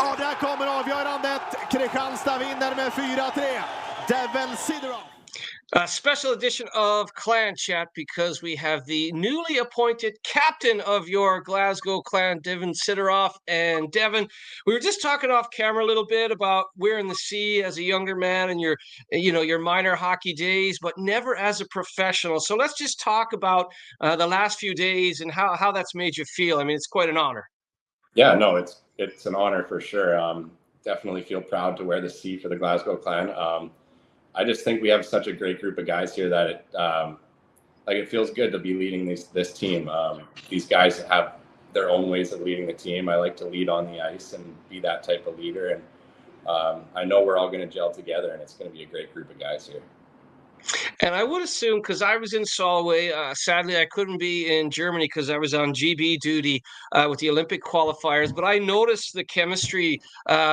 Ja, där kommer avgörandet. Kristianstad vinner med 4-3. Deven Sideroff. A special edition of Clan Chat because we have the newly appointed captain of your Glasgow clan, Deven Sideroff. And Deven, we were just talking off camera a little bit about wearing the sea as a younger man and your minor hockey days, but never as a professional. So let's just talk about the last few days and how that's made you feel. I mean, it's quite an honor. Yeah, no, it's an honor for sure. Definitely feel proud to wear the C for the Glasgow clan. I just think we have such a great group of guys here that it feels good to be leading this team. These guys have their own ways of leading the team. I like to lead on the ice and be that type of leader. And I know we're all going to gel together, and it's going to be a great group of guys here. And I would assume, because I was in Solway, sadly I couldn't be in Germany because I was on GB duty with the Olympic qualifiers, but I noticed the chemistry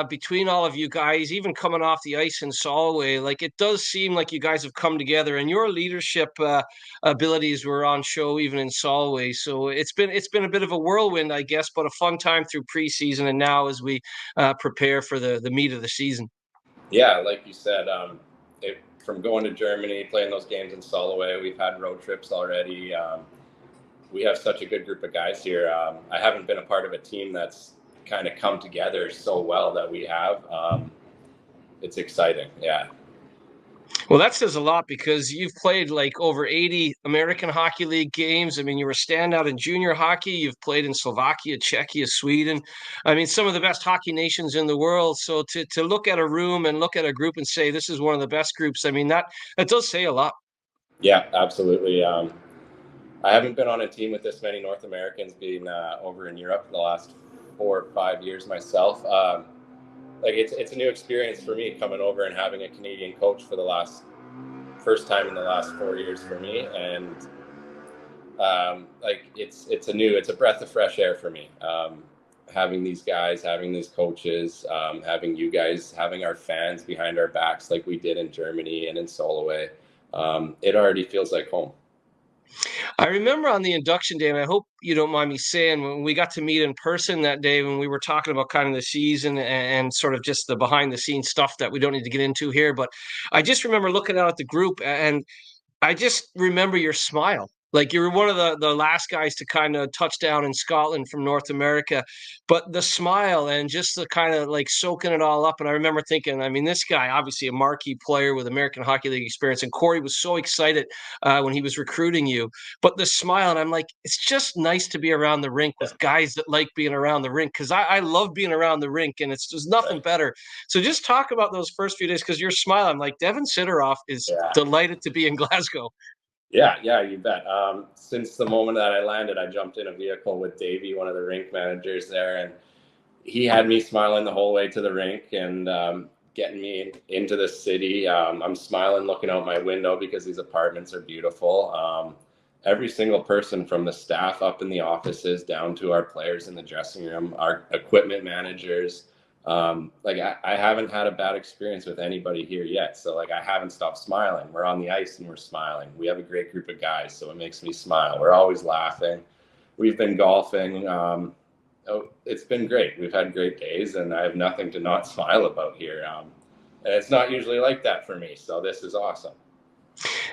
between all of you guys, even coming off the ice in Solway. Like, it does seem like you guys have come together, and your leadership abilities were on show even in Solway. So it's been a bit of a whirlwind, I guess, but a fun time through preseason and now as we prepare for the meat of the season. Yeah, like you said, from going to Germany, playing those games in Solway, we've had road trips already. We have such a good group of guys here. I haven't been a part of a team that's kind of come together so well that we have. It's exciting, yeah. Well, that says a lot because you've played like over 80 American Hockey League games. I mean, you were a standout in junior hockey. You've played in Slovakia, Czechia, Sweden. I mean, some of the best hockey nations in the world. So to look at a room and look at a group and say this is one of the best groups, I mean, that does say a lot. Yeah, absolutely. I haven't been on a team with this many North Americans being over in Europe the last 4 or 5 years myself. It's a new experience for me coming over and having a Canadian coach for the first time in the last 4 years for me, and it's a breath of fresh air for me. Having these guys, having these coaches, having you guys, having our fans behind our backs like we did in Germany and in Solway, it already feels like home. I remember on the induction day, and I hope you don't mind me saying, when we got to meet in person that day, when we were talking about kind of the season and sort of just the behind the scenes stuff that we don't need to get into here, but I just remember looking out at the group and I just remember your smile. Like, you were one of the last guys to kind of touch down in Scotland from North America, but the smile and just the kind of like soaking it all up. And I remember thinking, I mean, this guy, obviously a marquee player with American Hockey League experience, and Corey was so excited when he was recruiting you. But the smile, and I'm like, it's just nice to be around the rink with guys that like being around the rink, because I love being around the rink, and there's nothing better. So just talk about those first few days, because your smile, I'm like, Deven Sideroff is delighted to be in Glasgow. Yeah, you bet. Since the moment that I landed, I jumped in a vehicle with Davey, one of the rink managers there, and he had me smiling the whole way to the rink and getting me into the city. I'm smiling looking out my window because these apartments are beautiful. Every single person from the staff up in the offices down to our players in the dressing room, our equipment managers, I haven't had a bad experience with anybody here yet. So I haven't stopped smiling. We're on the ice and we're smiling. We have a great group of guys, so it makes me smile. We're always laughing. We've been golfing. It's been great. We've had great days, and I have nothing to not smile about here. And it's not usually like that for me. So this is awesome.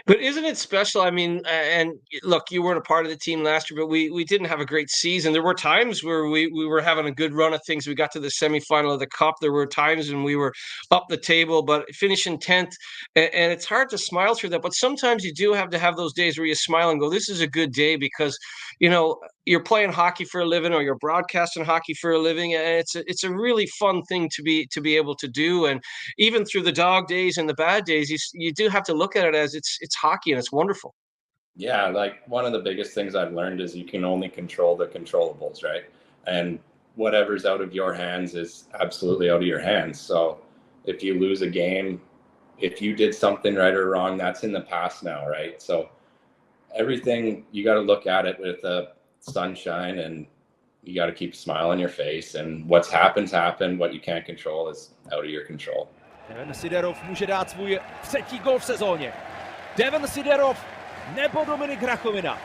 But isn't it special? I mean, and look, you weren't a part of the team last year, but we didn't have a great season. There were times where we were having a good run of things. We got to the semifinal of the Cup. There were times when we were up the table, but finishing 10th, and it's hard to smile through that. But sometimes you do have to have those days where you smile and go, this is a good day, because, you're playing hockey for a living, or you're broadcasting hockey for a living, and it's a really fun thing to be able to do. And even through the dog days and the bad days, you do have to look at it as it's hockey, and it's wonderful. Yeah, one of the biggest things I've learned is you can only control the controllables, right? And whatever's out of your hands is absolutely out of your hands. So if you lose a game, if you did something right or wrong, that's in the past now, right? So everything, you got to look at it with sunshine, and you got to keep a smile on your face, and what's happened. What you can't control is out of your control. Deven Sideroff může dát svůj 3. gól v sezóně. Deven Sideroff nebo Dominik Rachovina.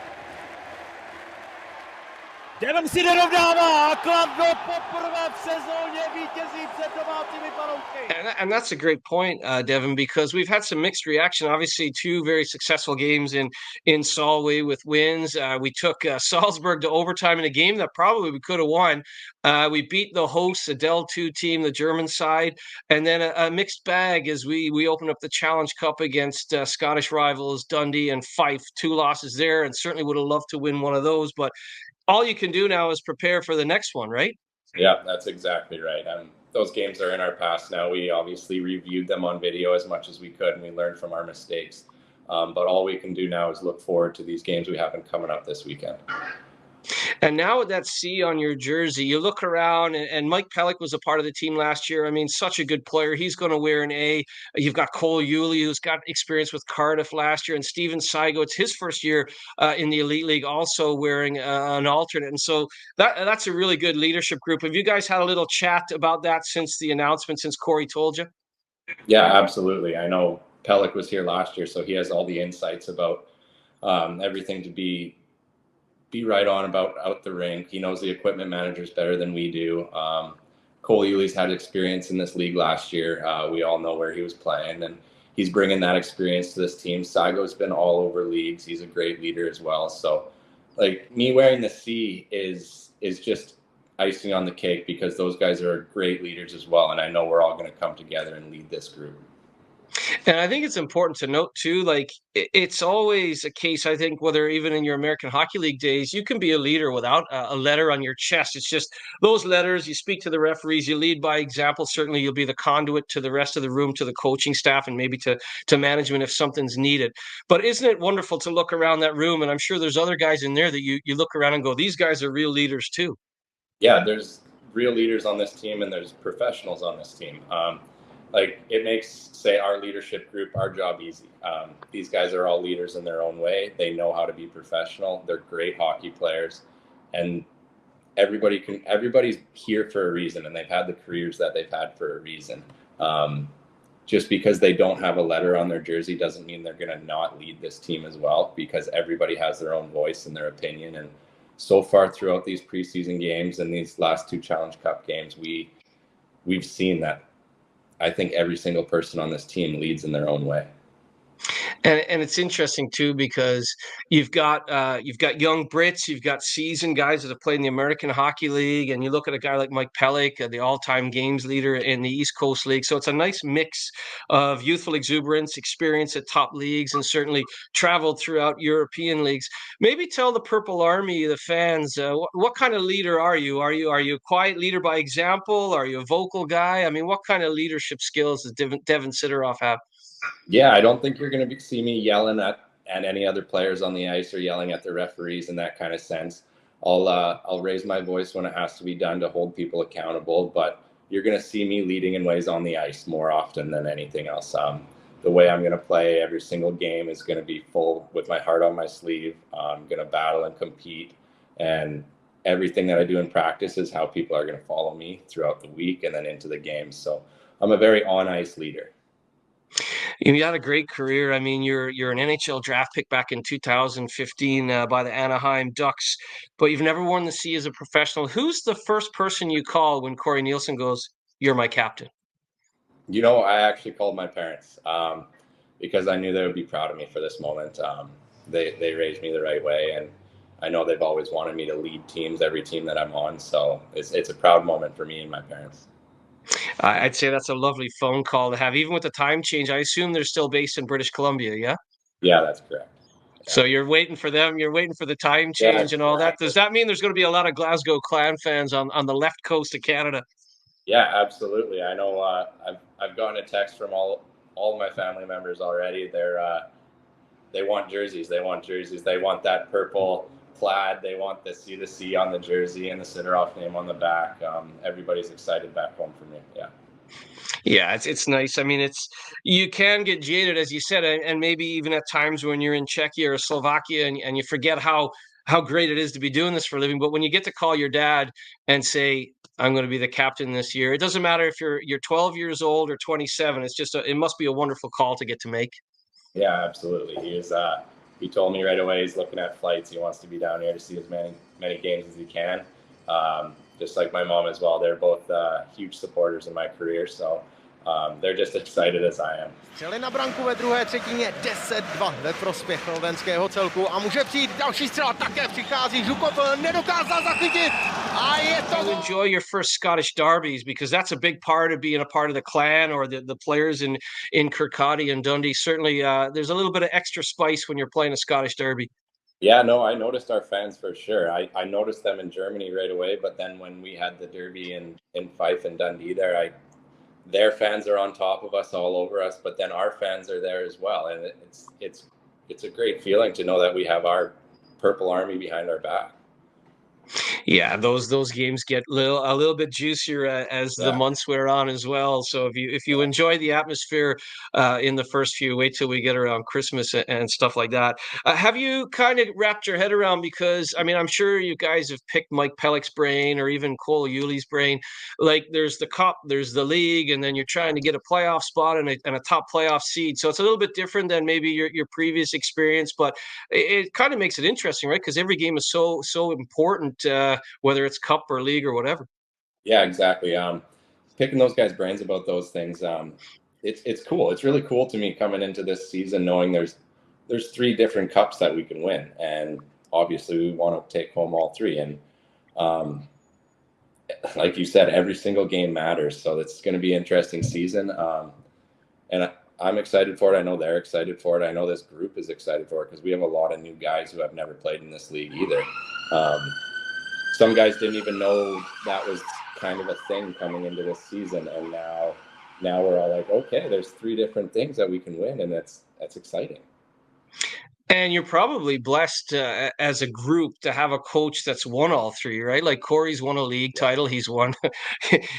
Deven Sideroff dává a Kladno poprvé v sezóně vítězí před domácími fanoušky. And that's a great point, Devin, because we've had some mixed reaction. Obviously, two very successful games in Solway with wins. We took Salzburg to overtime in a game that probably we could have won. We beat the hosts, the Del 2 team, the German side, and then a mixed bag as we opened up the Challenge Cup against Scottish rivals Dundee and Fife. 2 losses there, and certainly would have loved to win one of those. But all you can do now is prepare for the next one, right? Yeah, that's exactly right. Those games are in our past now. We obviously reviewed them on video as much as we could, and we learned from our mistakes. But all we can do now is look forward to these games we have coming up this weekend. And now with that C on your jersey, you look around, and Mike Pellick was a part of the team last year. I mean, such a good player. He's going to wear an A. You've got Cole Yulee, who's got experience with Cardiff last year, and Steven Saigo. It's his first year in the Elite League, also wearing an alternate. And so that's a really good leadership group. Have you guys had a little chat about that since the announcement, since Corey told you? Yeah, absolutely. I know Pellick was here last year, so he has all the insights about everything to be right on about out the rink. He knows the equipment managers better than we do. Cole Yulee's had experience in this league last year. We all know where he was playing, and he's bringing that experience to this team. Saigo's been all over leagues. He's a great leader as well. So, like, me wearing the C is just icing on the cake, because those guys are great leaders as well, and I know we're all going to come together and lead this group. And I think it's important to note too, like it's always a case, I think, whether even in your American Hockey League days, you can be a leader without a letter on your chest. It's just those letters, you speak to the referees, you lead by example. Certainly you'll be the conduit to the rest of the room, to the coaching staff, and maybe to management if something's needed. But isn't it wonderful to look around that room? And I'm sure there's other guys in there that you look around and go, these guys are real leaders too. Yeah, there's real leaders on this team, and there's professionals on this team. Like, it makes, say, our leadership group, our job easy. These guys are all leaders in their own way. They know how to be professional. They're great hockey players, and everybody's here for a reason, and they've had the careers that they've had for a reason. Just because they don't have a letter on their jersey doesn't mean they're going to not lead this team as well, because everybody has their own voice and their opinion. And so far throughout these preseason games and these last 2 Challenge Cup games, we've seen that I think every single person on this team leads in their own way. And it's interesting too, because you've got young Brits, you've got seasoned guys that have played in the American Hockey League, and you look at a guy like Mike Pellick, the all-time games leader in the East Coast League. So it's a nice mix of youthful exuberance, experience at top leagues, and certainly traveled throughout European leagues. Maybe tell the Purple Army, the fans, what kind of leader are you? Are you a quiet leader by example? Are you a vocal guy? I mean, what kind of leadership skills does Deven Sideroff have? Yeah, I don't think you're going to see me yelling at any other players on the ice or yelling at the referees in that kind of sense. I'll raise my voice when it has to be done to hold people accountable, but you're going to see me leading in ways on the ice more often than anything else. The way I'm going to play every single game is going to be full with my heart on my sleeve. I'm going to battle and compete, and everything that I do in practice is how people are going to follow me throughout the week and then into the games. So I'm a very on-ice leader. You had a great career. I mean, you're an NHL draft pick back in 2015 by the Anaheim Ducks, but you've never worn the C as a professional. Who's the first person you call when Corey Nielsen goes, "You're my captain"? You know, I actually called my parents because I knew they would be proud of me for this moment. They raised me the right way, and I know they've always wanted me to lead teams, every team that I'm on. So it's a proud moment for me and my parents. I'd say that's a lovely phone call to have, even with the time change. I assume they're still based in British Columbia, yeah? Yeah, that's correct. Yeah. So you're waiting for them. You're waiting for the time change and all that. Does that mean there's going to be a lot of Glasgow Clan fans on the left coast of Canada? Yeah, absolutely. I know. I've gotten a text from all of my family members already. They want jerseys. They want jerseys. They want that purple plaid. They want the C on the jersey and the Sideroff name on the back. Everybody's excited back home for me. Yeah. Yeah, it's nice. I mean, you can get jaded, as you said, and maybe even at times when you're in Czechia or Slovakia and you forget how great it is to be doing this for a living. But when you get to call your dad and say, "I'm going to be the captain this year," it doesn't matter if you're 12 years old or 27. It's just it must be a wonderful call to get to make. Yeah, absolutely. He told me right away he's looking at flights. He wants to be down here to see many games as he can. Just like my mom as well. They're both huge supporters in my career, so they're just excited as I am. Střely na branku ve druhé třetině 10-2 ve prospěch slovenského celku a může přijít další střela, také přichází, Žukov nedokázal zachytit a je to... You enjoy your first Scottish derbies because that's a big part of being a part of the clan or the players in Kirkcaldy and Dundee. Certainly there's a little bit of extra spice when you're playing a Scottish derby. Yeah, no, I noticed our fans for sure. I noticed them in Germany right away, but then when we had the derby in Fife and Dundee there, their fans are on top of us, all over us, but then our fans are there as well, and it's a great feeling to know that we have our Purple Army behind our back. Yeah, those games get a little bit juicier as the months wear on as well. So if you enjoy the atmosphere in the first few, wait till we get around Christmas and stuff like that. Have you kind of wrapped your head around, because I mean, I'm sure you guys have picked Mike Pellick's brain or even Cole Yuli's brain. Like there's the cup, there's the league, and then you're trying to get a playoff spot and a top playoff seed. So it's a little bit different than maybe your previous experience, but it kind of makes it interesting, right? Because every game is so important. Whether it's cup or league or whatever. Yeah, exactly. Picking those guys' brains about those things, it's cool. It's really cool to me coming into this season knowing there's 3 different cups that we can win, and obviously we want to take home all 3. And like you said, every single game matters, so it's going to be an interesting season. And I'm excited for it. I know they're excited for it. I know this group is excited for it because we have a lot of new guys who have never played in this league either. Some guys didn't even know that was kind of a thing coming into this season, and now we're all like, okay, there's 3 different things that we can win, and that's exciting. And you're probably blessed as a group to have a coach that's won all 3, right? Like Corey's won a league title. He's won,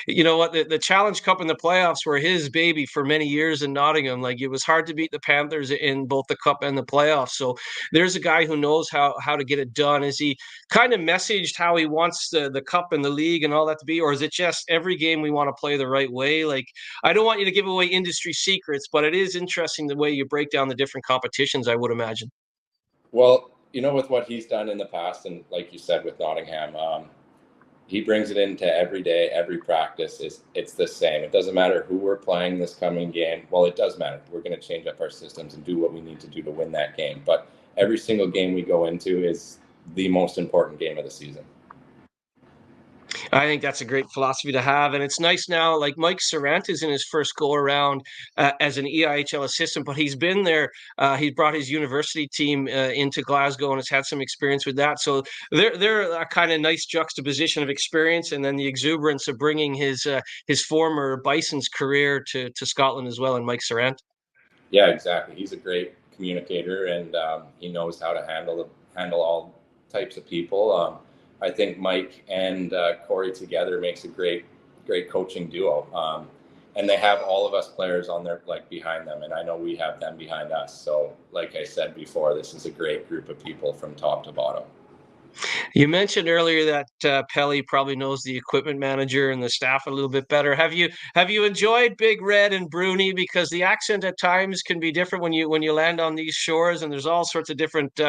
you know what, the Challenge Cup and the playoffs were his baby for many years in Nottingham. Like it was hard to beat the Panthers in both the cup and the playoffs. So there's a guy who knows how to get it done. Is he kind of messaged how he wants the cup and the league and all that to be, or is it just every game we want to play the right way? Like, I don't want you to give away industry secrets, but it is interesting the way you break down the different competitions, I would imagine. Well, you know, with what he's done in the past, and like you said with Nottingham, he brings it into every day, every practice. It's the same. It doesn't matter who we're playing this coming game. Well, it does matter. We're going to change up our systems and do what we need to do to win that game. But every single game we go into is the most important game of the season. I think that's a great philosophy to have. And it's nice now, like Mike Sarant is in his first go around as an EIHL assistant, but he's been there. He brought his university team into Glasgow and has had some experience with that. So they're a kind of nice juxtaposition of experience, and then the exuberance of bringing his former Bison's career to Scotland as well, and Mike Sarant. Yeah, exactly. He's a great communicator, and he knows how to handle all types of people. I think Mike and Corey together makes a great coaching duo. And they have all of us players on their behind them, and I know we have them behind us. So like I said before, this is a great group of people from top to bottom. You mentioned earlier that Pelly probably knows the equipment manager and the staff a little bit better. Have you enjoyed Big Red and Bruni? Because the accent at times can be different when you land on these shores, and there's all sorts of different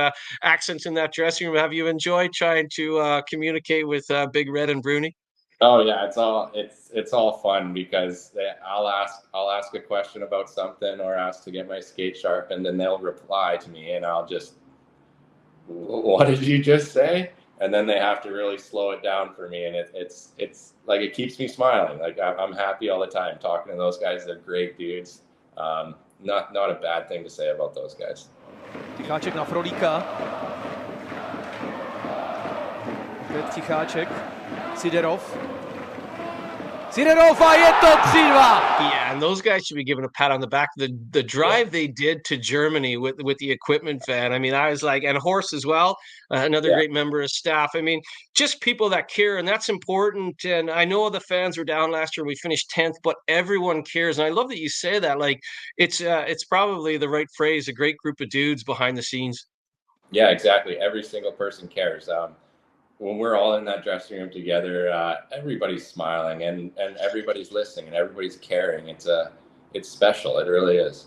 accents in that dressing room. Have you enjoyed trying to communicate with Big Red and Bruni? Oh yeah, it's all fun because I'll ask a question about something or ask to get my skate sharpened, and they'll reply to me, and I'll just, what did you just say? And then they have to really slow it down for me, and it's like it keeps me smiling. Like I'm happy all the time talking to those guys. They're great dudes. Not a bad thing to say about those guys. Ticháček na Frolíka. Opět Ticháček. Sideroff a je to 3-2. Yeah, and those guys should be given a pat on the back. The drive they did to Germany with the equipment van. I mean, I was like, and Horst as well, another great member of staff. I mean, just people that care, and that's important. And I know the fans were down last year. We finished 10th, but everyone cares. And I love that you say that. Like, it's probably the right phrase. A great group of dudes behind the scenes. Yeah, exactly. Every single person cares. When we're all in that dressing room together, everybody's smiling and everybody's listening and everybody's caring. It's special. It really is.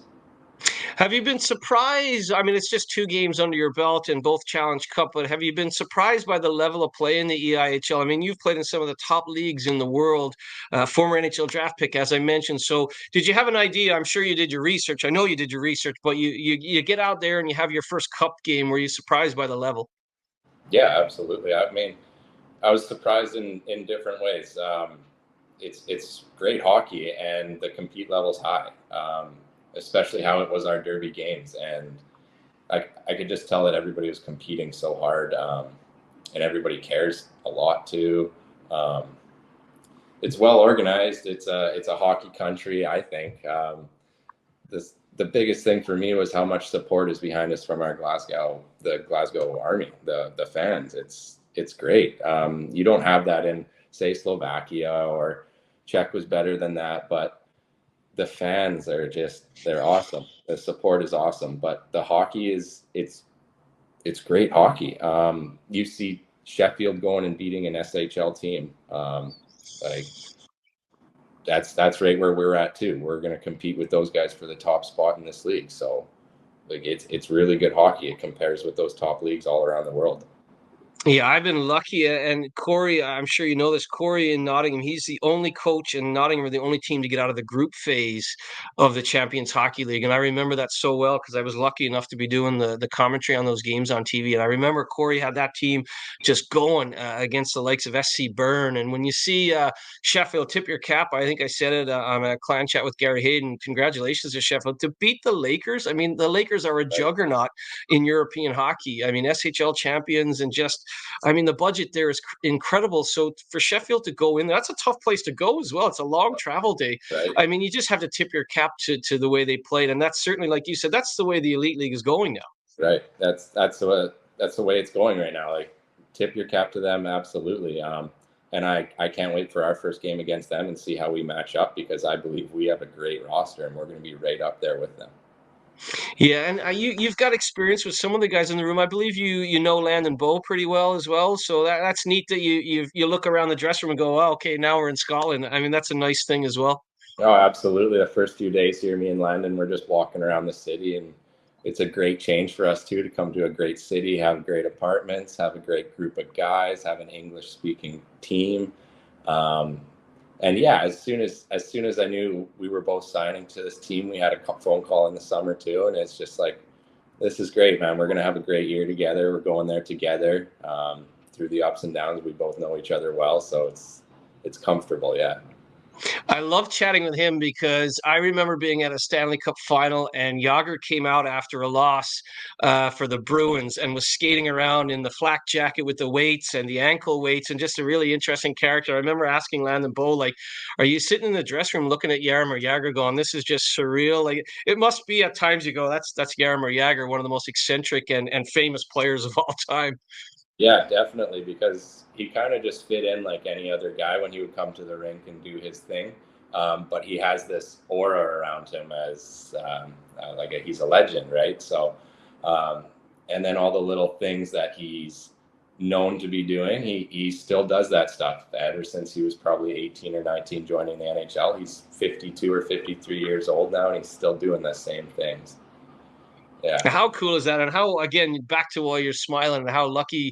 Have you been surprised? I mean, it's just 2 games under your belt in both Challenge Cup, but have you been surprised by the level of play in the EIHL? I mean, you've played in some of the top leagues in the world, former NHL draft pick, as I mentioned. So, did you have an idea? I'm sure you did your research. I know you did your research, but you get out there and you have your first cup game. Were you surprised by the level? Yeah, absolutely. I mean, I was surprised in different ways. It's great hockey, and the compete level's high, especially how it was our derby games. And I could just tell that everybody was competing so hard, and everybody cares a lot too. It's well organized. It's a hockey country, I think. The biggest thing for me was how much support is behind us from the Glasgow Army, the fans. It's great. You don't have that in, say, Slovakia, or Czech was better than that, but the fans are they're awesome. The support is awesome, but the hockey it's great hockey. You see Sheffield going and beating an SHL team. Like that's right where we're at too. We're going to compete with those guys for the top spot in this league. So like it's really good hockey. It compares with those top leagues all around the world. Yeah, I've been lucky. And Corey, I'm sure you know this, Corey in Nottingham, he's the only coach in Nottingham, or the only team to get out of the group phase of the Champions Hockey League. And I remember that so well because I was lucky enough to be doing the commentary on those games on TV. And I remember Corey had that team just going against the likes of SC Byrne. And when you see Sheffield, tip your cap, I think I said it on a clan chat with Gary Hayden. Congratulations to Sheffield to beat the Lakers. I mean, the Lakers are a juggernaut in European hockey. I mean, SHL champions, and just I mean, the budget there is incredible. So for Sheffield to go in, that's a tough place to go as well. It's a long travel day. Right. I mean, you just have to tip your cap to the way they played, and that's certainly, like you said, that's the way the Elite League is going now. Right. That's the way it's going right now. Like, tip your cap to them, absolutely. And I can't wait for our first game against them and see how we match up, because I believe we have a great roster and we're going to be right up there with them. Yeah, and you've got experience with some of the guys in the room. I believe you know Landon Bow pretty well as well. So that's neat that you look around the dressing room and go, oh, okay, now we're in Scotland. I mean, that's a nice thing as well. Oh, absolutely. The first few days here, me and Landon, we're just walking around the city, and it's a great change for us too, to come to a great city, have great apartments, have a great group of guys, have an English-speaking team. And yeah, as soon as I knew we were both signing to this team, we had a phone call in the summer too, and it's just like, this is great, man. We're gonna have a great year together. We're going there together. Through the ups and downs, we both know each other well, so it's comfortable. Yeah. I love chatting with him because I remember being at a Stanley Cup final, and Yager came out after a loss for the Bruins and was skating around in the flak jacket with the weights and the ankle weights, and just a really interesting character. I remember asking Landon Bow, like, are you sitting in the dressing room looking at Jaromir Jagr going, this is just surreal? Like, it must be at times you go, that's Jaromir Jagr, one of the most eccentric and famous players of all time. Yeah, definitely, because he kind of just fit in like any other guy when he would come to the rink and do his thing. But he has this aura around him as he's a legend, right? So, and then all the little things that he's known to be doing, he still does that stuff ever since he was probably 18 or 19 joining the NHL. He's 52 or 53 years old now, and he's still doing the same things. Yeah. How cool is that? And how, again, back to while you're smiling, and how lucky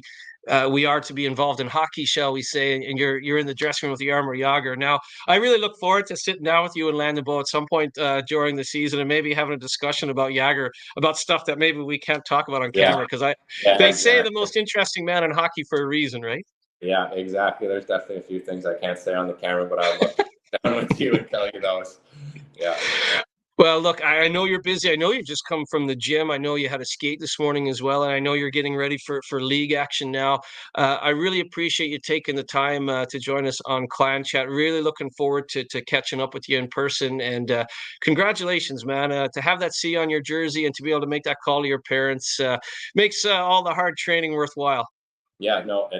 we are to be involved in hockey, shall we say? And you're in the dressing room with Jaromir Jagr. Now, I really look forward to sitting down with you and Landon Bow at some point during the season, and maybe having a discussion about Jagr, about stuff that maybe we can't talk about on camera, because they say the most interesting man in hockey for a reason, right? Yeah, exactly. There's definitely a few things I can't say on the camera, but I'd love to sit down with you and tell you those. Yeah. Well, look, I know you're busy. I know you've just come from the gym. I know you had a skate this morning as well, and I know you're getting ready for league action now. I really appreciate you taking the time to join us on Clan Chat. Really looking forward to catching up with you in person. And congratulations, man. To have that C on your jersey and to be able to make that call to your parents makes all the hard training worthwhile. Yeah, no,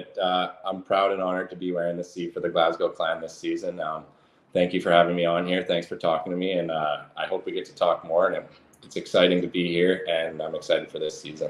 I'm proud and honored to be wearing the C for the Glasgow Clan this season. Thank you for having me on here. Thanks for talking to me, and I hope we get to talk more. And it's exciting to be here, and I'm excited for this season.